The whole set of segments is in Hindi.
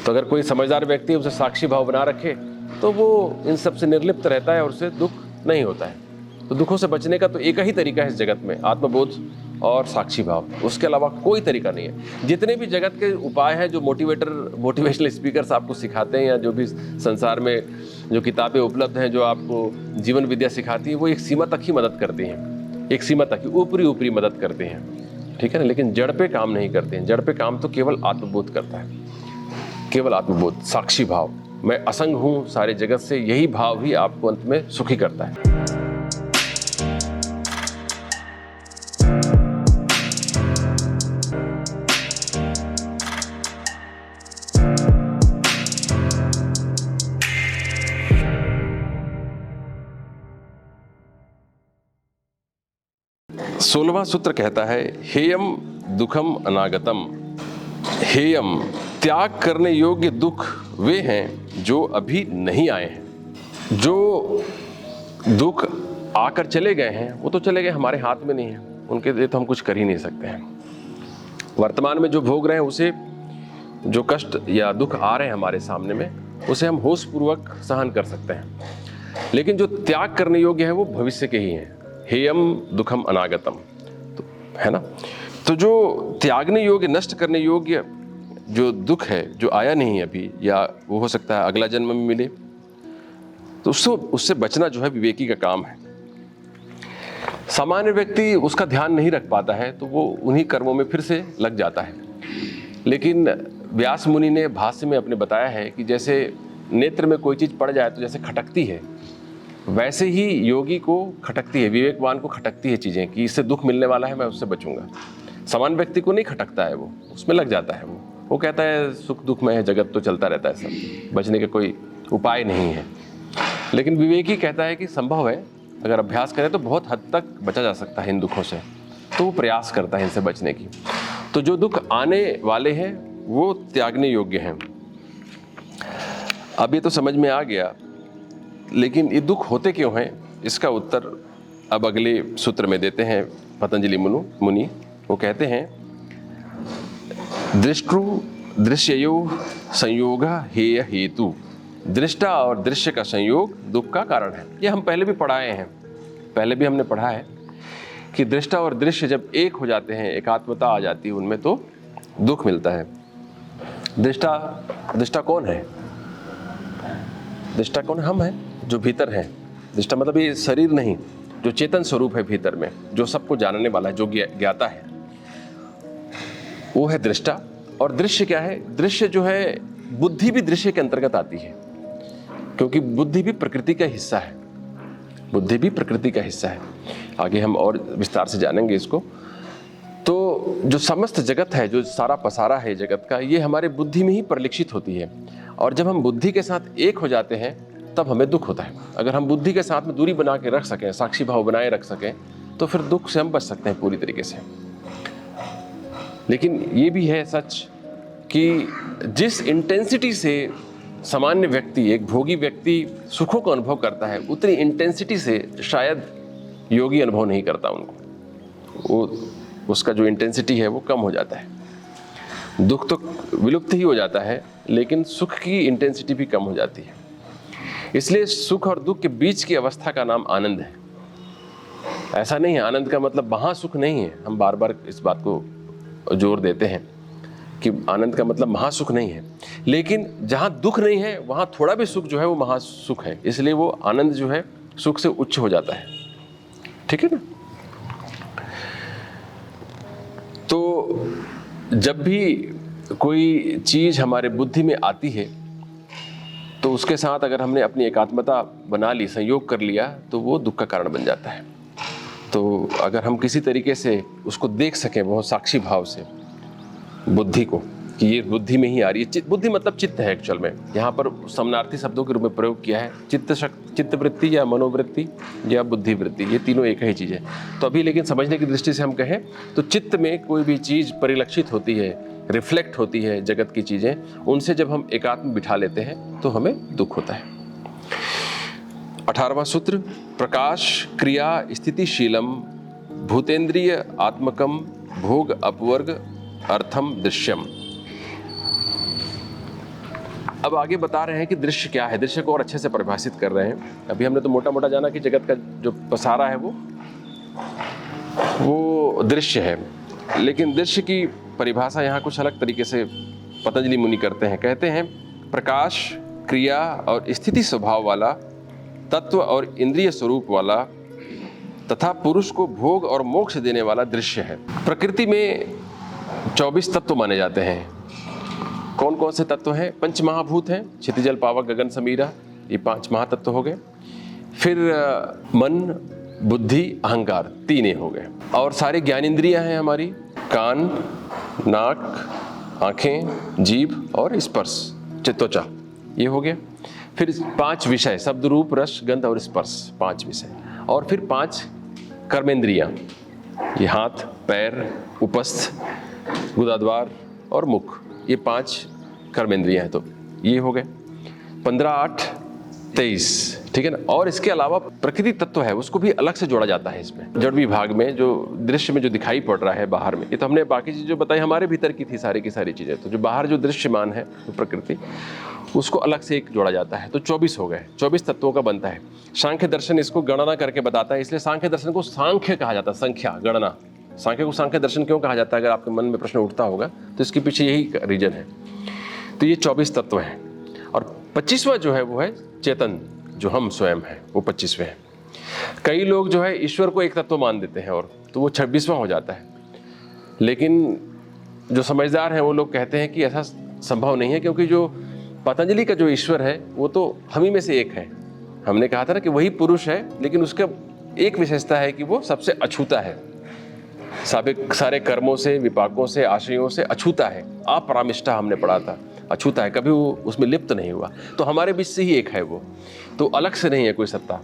तो अगर कोई समझदार व्यक्ति उसे साक्षी भाव बना रखे तो वो इन सब से निर्लिप्त रहता है और उसे दुख नहीं होता है। तो दुखों से बचने का तो एक ही तरीका है इस जगत में, आत्मबोध और साक्षी भाव। उसके अलावा कोई तरीका नहीं है। जितने भी जगत के उपाय हैं जो मोटिवेशनल स्पीकर्स आपको सिखाते हैं, या जो भी संसार में जो किताबें उपलब्ध हैं जो आपको जीवन विद्या सिखाती हैं, वो एक सीमा तक ही मदद करती हैं, एक सीमा तक ही ऊपरी मदद करते हैं, ठीक है ना। लेकिन जड़ पे काम नहीं करते हैं। जड़ पे काम तो केवल आत्मबोध करता है, केवल आत्मबोध, साक्षी भाव। मैं असंग हूँ सारे जगत से, यही भाव ही आपको अंत में सुखी करता है। 16वां सूत्र कहता है, हेयम दुखम अनागतम। हेयम, त्याग करने योग्य दुख वे हैं जो अभी नहीं आए हैं। जो दुख आकर चले गए हैं वो तो चले गए, हमारे हाथ में नहीं है, उनके लिए तो हम कुछ कर ही नहीं सकते हैं। वर्तमान में जो भोग रहे हैं उसे, जो कष्ट या दुख आ रहे हैं हमारे सामने में, उसे हम होश पूर्वक सहन कर सकते हैं। लेकिन जो त्याग करने योग्य है वो भविष्य के ही हैं। हेयम दुखम अनागतम, तो है ना। तो जो त्यागने योग्य, नष्ट करने योग्य जो दुख है जो आया नहीं अभी, या वो हो सकता है अगला जन्म में मिले, तो उससे बचना जो है विवेकी का काम है। सामान्य व्यक्ति उसका ध्यान नहीं रख पाता है तो वो उन्हीं कर्मों में फिर से लग जाता है। लेकिन व्यास मुनि ने भाष्य में अपने बताया है कि जैसे नेत्र में कोई चीज़ पड़ जाए तो जैसे खटकती है, वैसे ही योगी को खटकती है, विवेकवान को खटकती है चीज़ें कि इससे दुख मिलने वाला है, मैं उससे बचूंगा। सामान्य व्यक्ति को नहीं खटकता है, वो उसमें लग जाता है। वो कहता है सुख दुख में है, जगत तो चलता रहता है, सब बचने का कोई उपाय नहीं है। लेकिन विवेकी कहता है कि संभव है, अगर अभ्यास करें तो बहुत हद तक बचा जा सकता है इन दुखों से, तो वो प्रयास करता है इनसे बचने की। तो जो दुख आने वाले हैं वो त्यागने योग्य हैं। अब ये तो समझ में आ गया, लेकिन ये दुख होते क्यों हैं, इसका उत्तर अब अगले सूत्र में देते हैं पतंजलि मुनि। वो कहते हैं, दृष्टु दृश्ययो संयोग हेय हेतु। दृष्टा और दृश्य का संयोग दुख का कारण है। ये हम पहले भी पढ़ाए हैं, पहले भी हमने पढ़ा है कि दृष्टा और दृश्य जब एक हो जाते हैं, एकात्मता आ जाती है उनमें, तो दुख मिलता है। दृष्टा कौन है? दृष्टा कौन? हम हैं जो भीतर हैं। दृष्टा मतलब ये शरीर नहीं, जो चेतन स्वरूप है भीतर में, जो सबको जानने वाला है, जो ज्ञाता है, वो है दृष्टा। और दृश्य क्या है? दृश्य जो है, बुद्धि भी दृश्य के अंतर्गत आती है, क्योंकि बुद्धि भी प्रकृति का हिस्सा है। बुद्धि भी प्रकृति का हिस्सा है। आगे हम और विस्तार से जानेंगे इसको। तो जो समस्त जगत है, जो सारा पसारा है जगत का, ये हमारे बुद्धि में ही परिलक्षित होती है। और जब हम बुद्धि के साथ एक हो जाते हैं तब हमें दुख होता है। अगर हम बुद्धि के साथ में दूरी बना के रख सकें, साक्षी भाव बनाए रख सकें, तो फिर दुख से हम बच सकते हैं पूरी तरीके से। लेकिन ये भी है सच कि जिस इंटेंसिटी से सामान्य व्यक्ति, एक भोगी व्यक्ति सुखों को अनुभव करता है, उतनी इंटेंसिटी से शायद योगी अनुभव नहीं करता उनको। वो उसका जो इंटेंसिटी है वो कम हो जाता है। दुख तो विलुप्त ही हो जाता है, लेकिन सुख की इंटेंसिटी भी कम हो जाती है। इसलिए सुख और दुख के बीच की अवस्था का नाम आनंद है। ऐसा नहीं है आनंद का मतलब वहाँ सुख नहीं है। हम बार बार इस बात को जोर देते हैं कि आनंद का मतलब महासुख नहीं है, लेकिन जहाँ दुख नहीं है वहाँ थोड़ा भी सुख जो है वो महासुख है। इसलिए वो आनंद जो है सुख से उच्च हो जाता है। ठीक है ना। तो जब भी कोई चीज़ हमारे बुद्धि में आती है तो उसके साथ अगर हमने अपनी एकात्मता बना ली, संयोग कर लिया, तो वो दुख का कारण बन जाता है। तो अगर हम किसी तरीके से उसको देख सकें बहुत साक्षी भाव से, बुद्धि को, कि ये बुद्धि में ही आ रही है। बुद्धि मतलब चित्त है एक्चुअल में, यहाँ पर समानार्थी शब्दों के रूप में प्रयोग किया है। चित्तवृत्ति या मनोवृत्ति या बुद्धिवृत्ति, ये तीनों एक ही चीज़ है। तो अभी लेकिन समझने की दृष्टि से हम कहें तो चित्त में कोई भी चीज़ परिलक्षित होती है, रिफ्लेक्ट होती है जगत की चीज़ें, उनसे जब हम एकात्म बिठा लेते हैं तो हमें दुख होता है। 18वां सूत्र, प्रकाश क्रिया स्थितिशीलम भूतेन्द्रिय आत्मकम भोग अपवर्ग अर्थम दृश्यम। अब आगे बता रहे हैं कि दृश्य क्या है, दृश्य को और अच्छे से परिभाषित कर रहे हैं। अभी हमने तो मोटा मोटा जाना कि जगत का जो पसारा है वो दृश्य है, लेकिन दृश्य की परिभाषा यहाँ कुछ अलग तरीके से पतंजलि मुनि करते हैं। कहते हैं प्रकाश, क्रिया और स्थिति स्वभाव वाला तत्व और इंद्रिय स्वरूप वाला तथा पुरुष को भोग और मोक्ष देने वाला दृश्य है। प्रकृति में 24 तत्व माने जाते हैं। कौन कौन से तत्व हैं? पंच महाभूत हैं, क्षिति जल पावक गगन समीरा, ये 5 महातत्व हो गए। फिर मन, बुद्धि, अहंकार, 3 हो गए। और सारे ज्ञानेंद्रियां हैं हमारी, कान, नाक, आंखें, जीभ और स्पर्श, त्वचा, ये हो गया। फिर 5 विषय, शब्द, रूप, रस, गंध और स्पर्श, 5 विषय। और फिर 5 कर्मेंद्रियां, ये हाथ, पैर, उपस्थ, गुदाद्वार और मुख, ये 5 कर्मेंद्रियां हैं। तो ये हो गए 15, 8, 23, ठीक है ना। और इसके अलावा प्रकृति तत्व है, उसको भी अलग से जोड़ा जाता है इसमें। जड़ विभाग में जो दृश्य में जो दिखाई पड़ रहा है बाहर में, ये तो हमने बाकी चीज़ जो बताई हमारे भीतर की थी, सारी की सारी चीज़ें। तो जो बाहर जो दृश्यमान है तो प्रकृति, उसको अलग से एक जोड़ा जाता है। तो 24 हो गए, 24 तत्वों का बनता है। सांख्य दर्शन इसको गणना करके बताता है, इसलिए सांख्य दर्शन को सांख्य कहा जाता है, संख्या, गणना। सांख्य को सांख्य दर्शन क्यों कहा जाता है, अगर आपके मन में प्रश्न उठता होगा तो इसके पीछे यही रीजन है। तो ये 24 तत्व हैं। और 25वां जो है वो है चेतन, जो हम स्वयं हैं, वो 25वें हैं। कई लोग जो है ईश्वर को एक तत्व मान देते हैं, और तो वो 26वां हो जाता है। लेकिन जो समझदार हैं वो लोग कहते हैं कि ऐसा संभव नहीं है, क्योंकि जो पतंजलि का जो ईश्वर है वो तो हम ही में से एक है। हमने कहा था ना कि वही पुरुष है, लेकिन उसका एक विशेषता है कि वो सबसे अछूता है, सारे कर्मों से, विपाकों से, आशयों से अछूता है। अपरामिष्ठा हमने पढ़ा था, अछूता है, कभी वो उसमें लिप्त नहीं हुआ। तो हमारे बीच से ही एक है वो, तो अलग से नहीं है कोई सत्ता।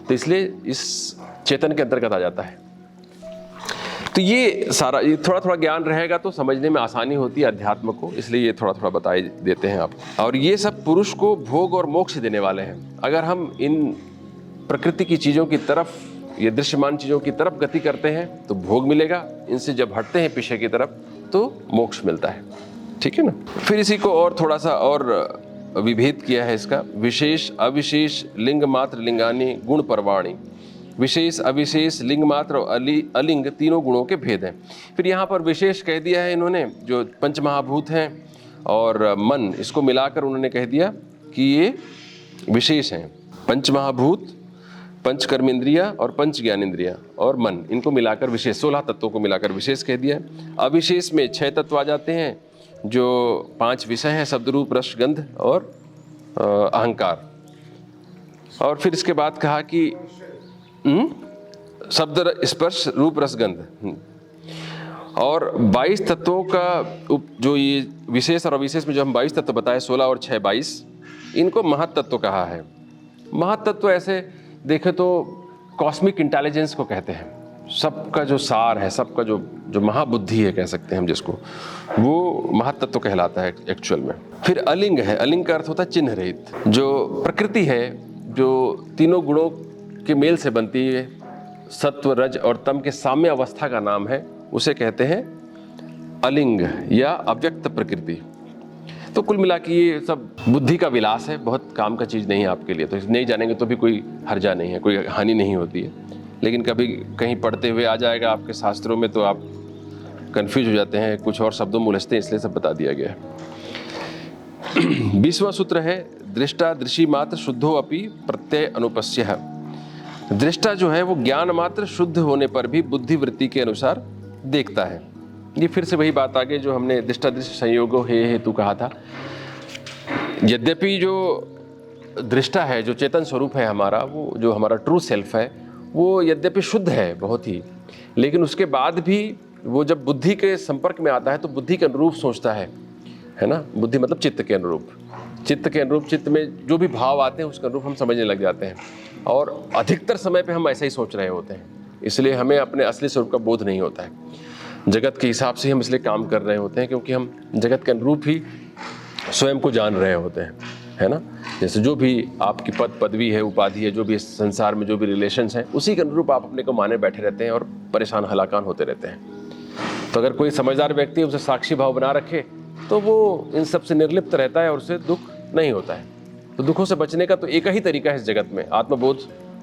तो इसलिए इस चेतन के अंतर्गत आ जाता है। तो ये सारा, ये थोड़ा थोड़ा ज्ञान रहेगा तो समझने में आसानी होती है अध्यात्म को, इसलिए ये थोड़ा थोड़ा बताए देते हैं आपको। और ये सब पुरुष को भोग और मोक्ष देने वाले हैं। अगर हम इन प्रकृति की चीज़ों की तरफ, ये दृश्यमान चीज़ों की तरफ गति करते हैं तो भोग मिलेगा, इनसे जब हटते हैं पीछे की तरफ तो मोक्ष मिलता है, ठीक है ना। फिर इसी को और थोड़ा सा और विभेद किया है इसका। विशेष अविशेष लिंग मात्र लिंगानी गुण परवाणी, विशेष अविशेष लिंग मात्र और अलिंग, तीनों गुणों के भेद हैं। फिर यहाँ पर विशेष कह दिया है इन्होंने, जो पंच महाभूत हैं और मन, इसको मिलाकर उन्होंने कह दिया कि ये विशेष हैं। पंच महाभूत, पंच कर्मेंद्रिया और पंच ज्ञानेंद्रिया और मन, इनको मिलाकर विशेष, 16 तत्वों को मिलाकर विशेष कह दिया। अविशेष में 6 तत्व आ जाते हैं, जो 5 विषय हैं, शब्द, रूप, रस, गंध और अहंकार। और फिर इसके बाद कहा कि शब्द, स्पर्श, रूप, रस, गंध। और 22 तत्वों का जो ये विशेष और अविशेष में जो हम 22 तत्व बताए, 16 और 6 22, इनको महत्तत्व कहा है। महत्तत्व ऐसे देखें तो कॉस्मिक इंटेलिजेंस को कहते हैं, सबका जो सार है, सबका जो महाबुद्धि है कह सकते हैं हम जिसको, वो महत्तत्व कहलाता है एक्चुअल में। फिर अलिंग है, अलिंग का अर्थ होता है चिन्ह रहित। जो प्रकृति है, जो तीनों गुणों के मेल से बनती है, सत्व, रज और तम के साम्य अवस्था का नाम है, उसे कहते हैं अलिंग या अव्यक्त प्रकृति। तो कुल मिला के ये सब बुद्धि का विलास है, बहुत काम का चीज़ नहीं है आपके लिए। तो नहीं जानेंगे तो भी कोई हर्जा नहीं है, कोई हानि नहीं होती है। लेकिन कभी कहीं पढ़ते हुए आ जाएगा आपके शास्त्रों में तो आप कंफ्यूज हो जाते हैं, कुछ और शब्दों में उलझते हैं, इसलिए सब बता दिया गया है। 20वां सूत्र है दृष्टा दृषि मात्र शुद्धो अपि प्रत्यय अनुपस्यः। दृष्टा जो है वो ज्ञान मात्र शुद्ध होने पर भी बुद्धिवृत्ति के अनुसार देखता है। ये फिर से वही बात आगे जो हमने दृष्टा दृश्य संयोगो हे हेतु कहा था। यद्यपि जो दृष्टा है, जो चेतन स्वरूप है हमारा, वो जो हमारा ट्रू सेल्फ है, वो यद्यपि शुद्ध है बहुत ही, लेकिन उसके बाद भी वो जब बुद्धि के संपर्क में आता है तो बुद्धि के अनुरूप सोचता है ना। बुद्धि मतलब चित्त के अनुरूप, चित्त के अनुरूप, चित्त में जो भी भाव आते हैं उसके अनुरूप हम समझने लग जाते हैं। और अधिकतर समय पे हम ऐसे ही सोच रहे होते हैं, इसलिए हमें अपने असली स्वरूप का बोध नहीं होता है। जगत के हिसाब से हम इसलिए काम कर रहे होते हैं क्योंकि हम जगत के अनुरूप ही स्वयं को जान रहे होते हैं, है ना। जैसे जो भी आपकी पद पदवी है, उपाधि है, जो भी इस संसार में जो भी रिलेशंस हैं, उसी के अनुरूप आप अपने को माने बैठे रहते हैं और परेशान हलाकान होते रहते हैं। तो अगर कोई समझदार व्यक्ति उसे साक्षी भाव बना रखे तो वो इन सब से निर्लिप्त रहता है और उसे दुख नहीं होता है। तो दुखों से बचने का तो एक ही तरीका है इस जगत में, आत्मबोध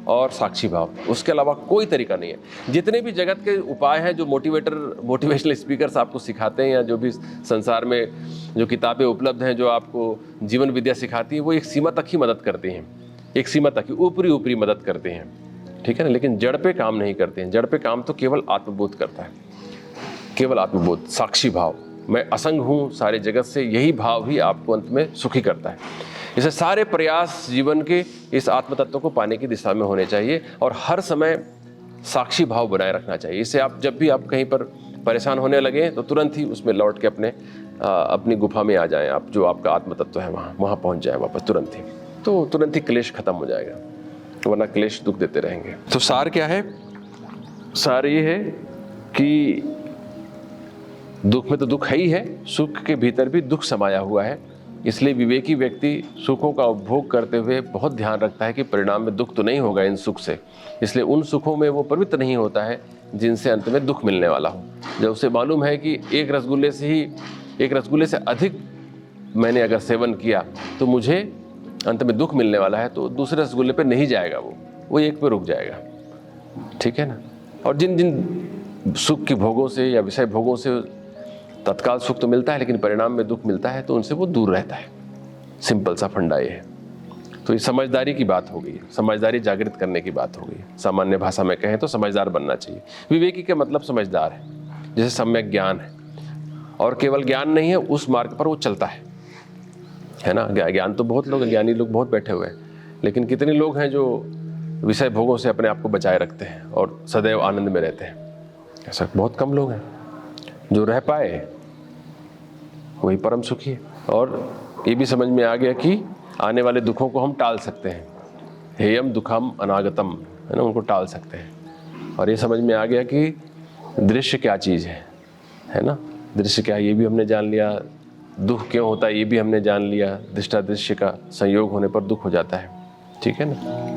और साक्षी भाव, उसके अलावा कोई तरीका नहीं है। जितने भी जगत के उपाय हैं जो मोटिवेशनल स्पीकर्स आपको सिखाते हैं, या जो भी संसार में जो किताबें उपलब्ध हैं जो आपको जीवन विद्या सिखाती हैं, वो एक सीमा तक ही मदद करती हैं, एक सीमा तक ही ऊपरी मदद करते हैं, ठीक है ना। लेकिन जड़ पे काम नहीं करते हैं। जड़ पे काम तो केवल आत्मबोध करता है, केवल आत्मबोध, साक्षी भाव, मैं असंग हूँ सारे जगत से, यही भाव ही आपको अंत में सुखी करता है। इसे सारे प्रयास जीवन के इस आत्म तत्व को पाने की दिशा में होने चाहिए और हर समय साक्षी भाव बनाए रखना चाहिए। इससे आप जब भी आप कहीं पर परेशान होने लगे तो तुरंत ही उसमें लौट के अपनी गुफा में आ जाएं आप, जो आपका आत्म तत्व है वहाँ पहुँच जाए वापस तुरंत ही, तो तुरंत ही क्लेश खत्म हो जाएगा, वरना क्लेश दुख देते रहेंगे। तो सार क्या है? सार ये है कि दुख में तो दुख है ही है, सुख के भीतर भी दुख समाया हुआ है। इसलिए विवेकी व्यक्ति सुखों का उपभोग करते हुए बहुत ध्यान रखता है कि परिणाम में दुख तो नहीं होगा इन सुख से, इसलिए उन सुखों में वो प्रवृत्त नहीं होता है जिनसे अंत में दुख मिलने वाला हो। जब उसे मालूम है कि एक रसगुल्ले से अधिक मैंने अगर सेवन किया तो मुझे अंत में दुख मिलने वाला है, तो दूसरे रसगुल्ले पे नहीं जाएगा, वो एक पे रुक जाएगा, ठीक है ना। और जिन जिन सुख की भोगों से या विषय भोगों से तत्काल सुख तो मिलता है लेकिन परिणाम में दुख मिलता है, तो उनसे वो दूर रहता है। सिंपल सा फंडा ये है। तो ये समझदारी की बात हो गई, समझदारी जागृत करने की बात हो गई। सामान्य भाषा में कहें तो समझदार बनना चाहिए। विवेकी का मतलब समझदार है, जैसे सम्यक ज्ञान है, और केवल ज्ञान नहीं है, उस मार्ग पर वो चलता है ना। ज्ञान तो बहुत लोग, ज्ञानी लोग बहुत बैठे हुए हैं, लेकिन कितने लोग हैं जो विषय भोगों से अपने आप को बचाए रखते हैं और सदैव आनंद में रहते हैं? ऐसा बहुत कम लोग हैं। जो रह पाए वही परम सुखी है। और ये भी समझ में आ गया कि आने वाले दुखों को हम टाल सकते हैं, हेयम दुखम अनागतम, है ना, उनको टाल सकते हैं। और ये समझ में आ गया कि दृश्य क्या चीज़ है ना, दृश्य क्या है ये भी हमने जान लिया, दुख क्यों होता है ये भी हमने जान लिया, दृष्टा दृश्य का संयोग होने पर दुख हो जाता है, ठीक है ना।